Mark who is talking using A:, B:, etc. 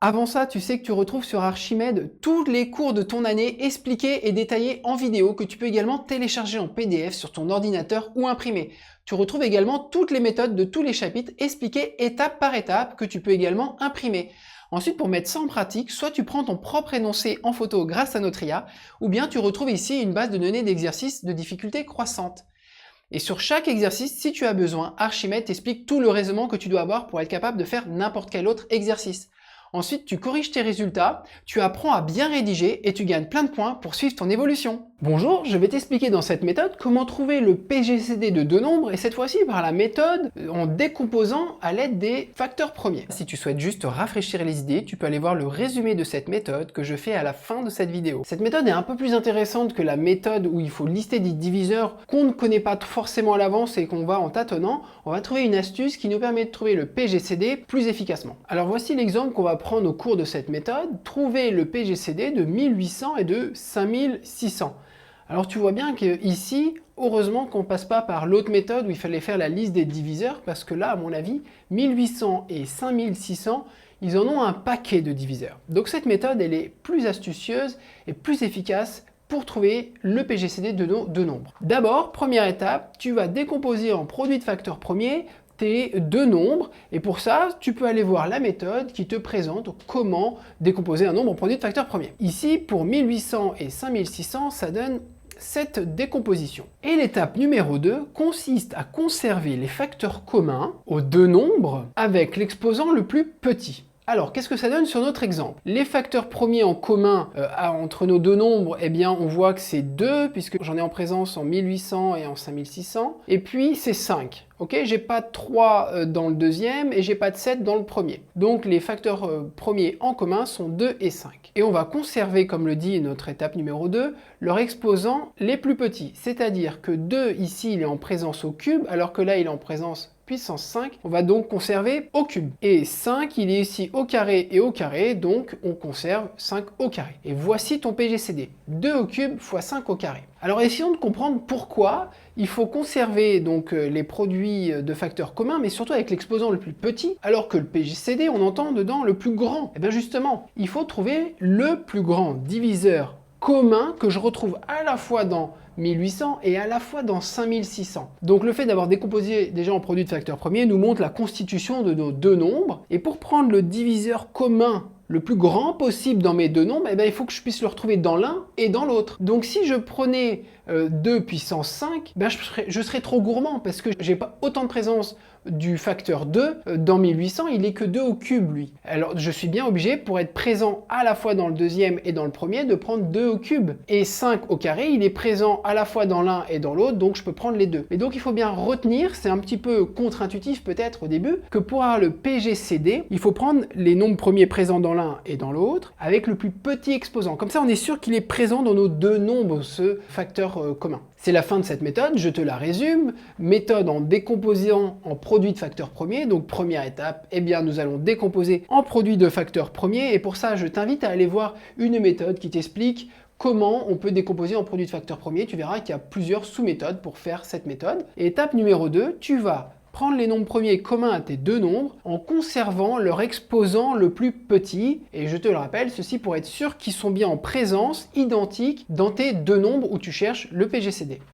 A: Avant ça, tu sais que tu retrouves sur Archimède tous les cours de ton année expliqués et détaillés en vidéo que tu peux également télécharger en PDF sur ton ordinateur ou imprimer. Tu retrouves également toutes les méthodes de tous les chapitres expliquées étape par étape que tu peux également imprimer. Ensuite, pour mettre ça en pratique, soit tu prends ton propre énoncé en photo grâce à notre IA, ou bien tu retrouves ici une base de données d'exercices de difficulté croissante. Et sur chaque exercice, si tu as besoin, Archimède t'explique tout le raisonnement que tu dois avoir pour être capable de faire n'importe quel autre exercice. Ensuite, tu corriges tes résultats, tu apprends à bien rédiger et tu gagnes plein de points pour suivre ton évolution. Bonjour, je vais t'expliquer dans cette méthode comment trouver le PGCD de deux nombres et cette fois-ci par la méthode en décomposant à l'aide des facteurs premiers. Si tu souhaites juste rafraîchir les idées, tu peux aller voir le résumé de cette méthode que je fais à la fin de cette vidéo. Cette méthode est un peu plus intéressante que la méthode où il faut lister des diviseurs qu'on ne connaît pas forcément à l'avance et qu'on va en tâtonnant. On va trouver une astuce qui nous permet de trouver le PGCD plus efficacement. Alors voici l'exemple qu'on va prendre au cours de cette méthode, trouver le PGCD de 1800 et de 5600. Alors tu vois bien qu'ici, heureusement qu'on ne passe pas par l'autre méthode où il fallait faire la liste des diviseurs, parce que là, à mon avis, 1800 et 5600, ils en ont un paquet de diviseurs. Donc cette méthode, elle est plus astucieuse et plus efficace pour trouver le PGCD de nos deux nombres. D'abord, première étape, tu vas décomposer en produit de facteurs premiers tes deux nombres, et pour ça, tu peux aller voir la méthode qui te présente comment décomposer un nombre en produit de facteurs premiers. Ici, pour 1800 et 5600, ça donne cette décomposition. Et l'étape numéro 2 consiste à conserver les facteurs communs aux deux nombres avec l'exposant le plus petit. Alors, qu'est-ce que ça donne sur notre exemple? Les facteurs premiers en commun entre nos deux nombres, eh bien, on voit que c'est 2, puisque j'en ai en présence en 1800 et en 5600. Et puis, c'est 5. Ok, j'ai pas de 3 dans le deuxième et j'ai pas de 7 dans le premier. Donc, les facteurs premiers en commun sont 2 et 5. Et on va conserver, comme le dit notre étape numéro 2, leurs exposants les plus petits. C'est-à-dire que 2, ici, il est en présence au cube, alors que là, il est en présence puissance 5, on va donc conserver au cube. Et 5, il est ici au carré et au carré, donc on conserve 5 au carré. Et voici ton PGCD, 2 au cube fois 5 au carré. Alors essayons de comprendre pourquoi il faut conserver donc les produits de facteurs communs, mais surtout avec l'exposant le plus petit, alors que le PGCD, on entend dedans le plus grand. Et bien justement, il faut trouver le plus grand diviseur commun que je retrouve à la fois dans 1800 et à la fois dans 5600. Donc le fait d'avoir décomposé déjà en produit de facteurs premiers nous montre la constitution de nos deux nombres. Et pour prendre le diviseur commun le plus grand possible dans mes deux nombres, eh bien, il faut que je puisse le retrouver dans l'un et dans l'autre. Donc si je prenais 2 puissance 5, ben, je serais trop gourmand parce que j'ai pas autant de présence du facteur 2 dans 1800, il est que 2 au cube lui. Alors je suis bien obligé pour être présent à la fois dans le deuxième et dans le premier de prendre 2 au cube. Et 5 au carré, il est présent à la fois dans l'un et dans l'autre, donc je peux prendre les deux. Mais donc il faut bien retenir, c'est un petit peu contre-intuitif peut-être au début, que pour avoir le PGCD, il faut prendre les nombres premiers présents dans l'un et dans l'autre avec le plus petit exposant. Comme ça on est sûr qu'il est présent dans nos deux nombres, ce facteur commun. C'est la fin de cette méthode, je te la résume. Méthode en décomposant en produit de facteurs premiers. Donc première étape, eh bien nous allons décomposer en produit de facteurs premiers. Et pour ça, je t'invite à aller voir une méthode qui t'explique comment on peut décomposer en produit de facteurs premiers. Tu verras qu'il y a plusieurs sous-méthodes pour faire cette méthode. Et étape numéro 2, tu vas prendre les nombres premiers communs à tes deux nombres en conservant leur exposant le plus petit. Et je te le rappelle, ceci pour être sûr qu'ils sont bien en présence identique dans tes deux nombres où tu cherches le PGCD.